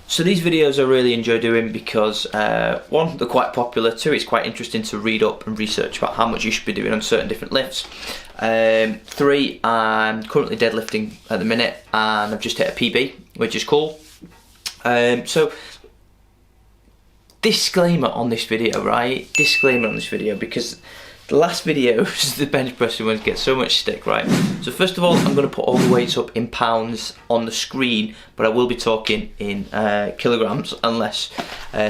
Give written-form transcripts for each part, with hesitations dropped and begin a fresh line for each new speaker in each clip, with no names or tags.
So these videos I really enjoy doing because one, they're quite popular, two, it's quite interesting to read up and research about how much you should be doing on certain different lifts. Three, I'm currently deadlifting at the minute and I've just hit a PB, which is cool. So disclaimer on this video, right? Disclaimer on this video, because the last videos, the bench pressing ones, get so much stick, right? So first of all, I'm going to put all the weights up in pounds on the screen, but I will be talking in kilograms unless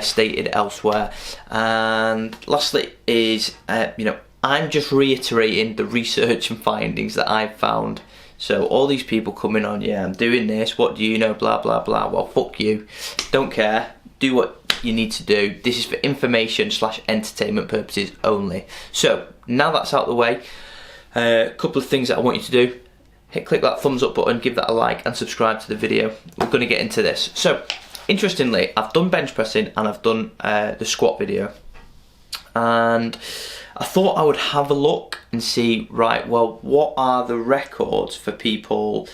stated elsewhere. And lastly is, I'm just reiterating the research and findings that I've found. So all these people coming on, yeah, I'm doing this, what do you know, blah, blah, blah. Well, fuck you. Don't care. Do what you need to do. This is for information / entertainment purposes only. So now that's out of the way, a couple of things that I want you to do. Click that thumbs up button, give that a like and subscribe to the video. We're going to get into this. So interestingly, I've done bench pressing and I've done the squat video, and I thought I would have a look and see, right, well, what are the records for people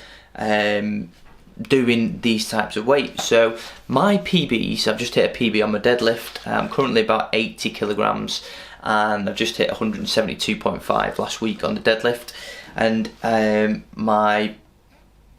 doing these types of weights. So my PBs, I've just hit a PB on my deadlift. I'm currently about 80 kilograms and I've just hit 172.5 last week on the deadlift, and my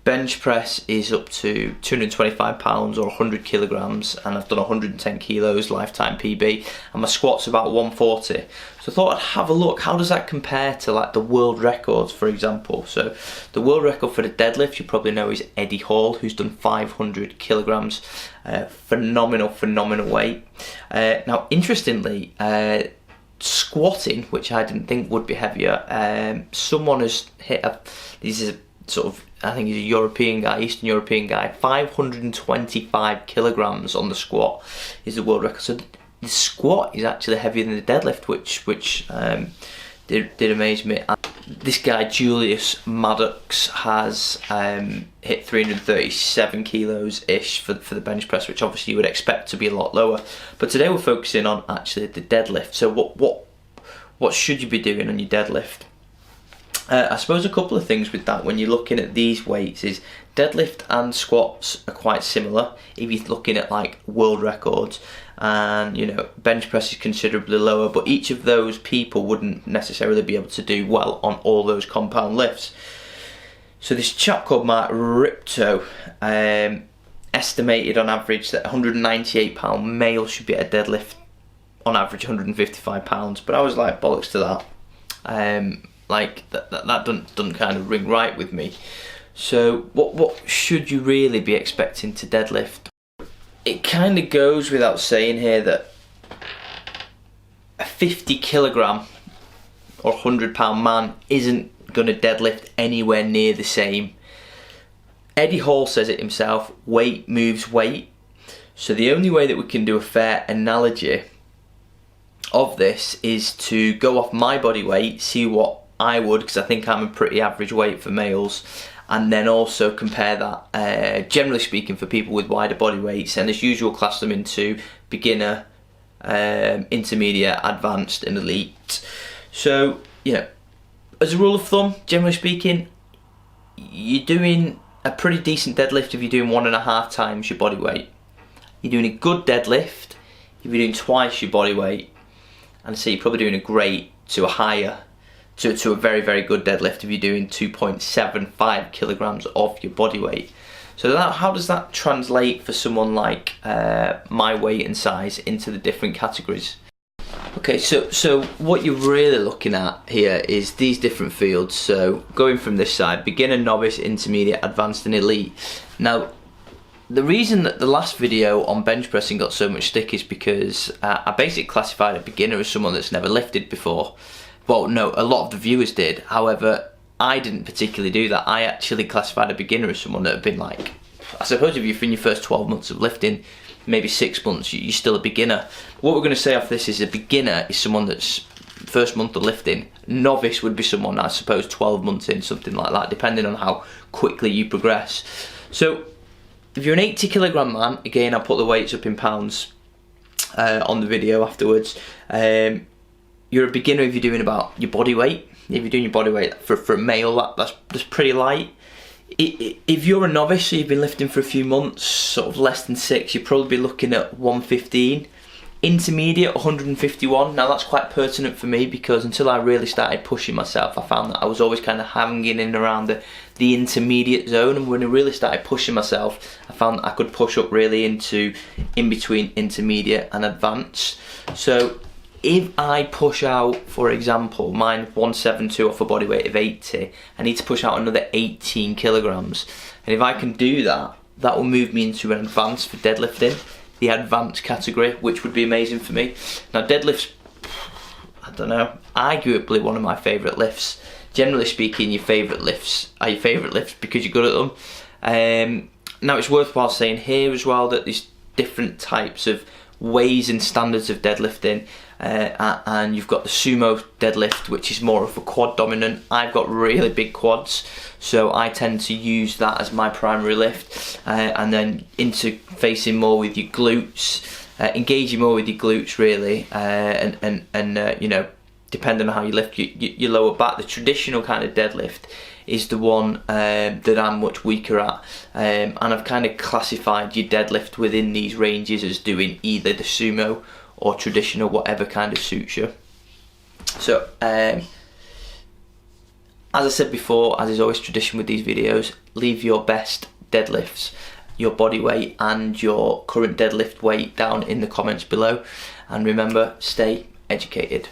bench press is up to 225 pounds or 100 kilograms, and I've done 110 kilos lifetime PB, and my squat's about 140. So I thought I'd have a look, how does that compare to like the world records, for example? So the world record for the deadlift, you probably know, is Eddie Hall, who's done 500 kilograms. Phenomenal weight. Now interestingly, squatting, which I didn't think would be heavier, someone has hit this is a sort of, I think he's a European guy, Eastern European guy, 525 kilograms on the squat is the world record. So the squat is actually heavier than the deadlift, which did amaze me. And this guy Julius Maddox has hit 337 kilos ish for the bench press, which obviously you would expect to be a lot lower. But today we're focusing on actually the deadlift. So what should you be doing on your deadlift? I suppose a couple of things with that when you're looking at these weights is deadlift and squats are quite similar if you're looking at like world records, and bench press is considerably lower, but each of those people wouldn't necessarily be able to do well on all those compound lifts. So this chap called Manfrotto estimated on average that 198 pound male should be at a deadlift on average 155 pounds, but I was like, bollocks to that. Like that doesn't kind of ring right with me. So what should you really be expecting to deadlift? It kind of goes without saying here that a 50 kilogram or 100 pound man isn't going to deadlift anywhere near the same. Eddie Hall says it himself, weight moves weight. So the only way that we can do a fair analogy of this is to go off my body weight, see what I would, because I think I'm a pretty average weight for males, and then also compare that, generally speaking, for people with wider body weights, and as usual class them into beginner, intermediate, advanced and elite. So as a rule of thumb, generally speaking, you're doing a pretty decent deadlift if you're doing 1.5 times your body weight. You're doing a good deadlift if you're doing twice your body weight, and so you're probably doing a great to a higher to a very, very good deadlift if you're doing 2.75 kilograms of your body weight. So how does that translate for someone like my weight and size into the different categories? Okay, so what you're really looking at here is these different fields. So going from this side, beginner, novice, intermediate, advanced and elite. Now the reason that the last video on bench pressing got so much stick is because I basically classified a beginner as someone that's never lifted before. Well, no, a lot of the viewers did. However, I didn't particularly do that. I actually classified a beginner as someone that had been like, I suppose if you're in your first 12 months of lifting, maybe 6 months, you're still a beginner. What we're going to say off this is a beginner is someone that's first month of lifting. Novice would be someone, I suppose, 12 months in, something like that, depending on how quickly you progress. So if you're an 80 kilogram man, again, I'll put the weights up in pounds on the video afterwards. You're a beginner if you're doing about your body weight. If you're doing your body weight for a male, that's pretty light. If you're a novice, so you've been lifting for a few months, sort of less than 6, you'd probably be looking at 115. Intermediate, 151. Now that's quite pertinent for me, because until I really started pushing myself, I found that I was always kind of hanging in around the intermediate zone, and when I really started pushing myself, I found that I could push up really into in between intermediate and advanced. So if I push out, for example, mine 172 off a body weight of 80, I need to push out another 18 kilograms, and if I can do that, that will move me into an advanced for deadlifting, the advanced category, which would be amazing for me. Now deadlifts, I don't know, arguably one of my favourite lifts. Generally speaking, your favourite lifts are your favourite lifts because you're good at them. Now it's worthwhile saying here as well that there's different types of ways and standards of deadlifting, and you've got the sumo deadlift, which is more of a quad dominant. I've got really big quads, so I tend to use that as my primary lift, and then interfacing more with your glutes, engaging more with your glutes really, and you know, depending on how you lift your lower back. The traditional kind of deadlift is the one that I'm much weaker at, and I've kind of classified your deadlift within these ranges as doing either the sumo or traditional, whatever kind of suits you. So as I said before, as is always tradition with these videos, leave your best deadlifts, your body weight and your current deadlift weight down in the comments below, and remember, stay educated.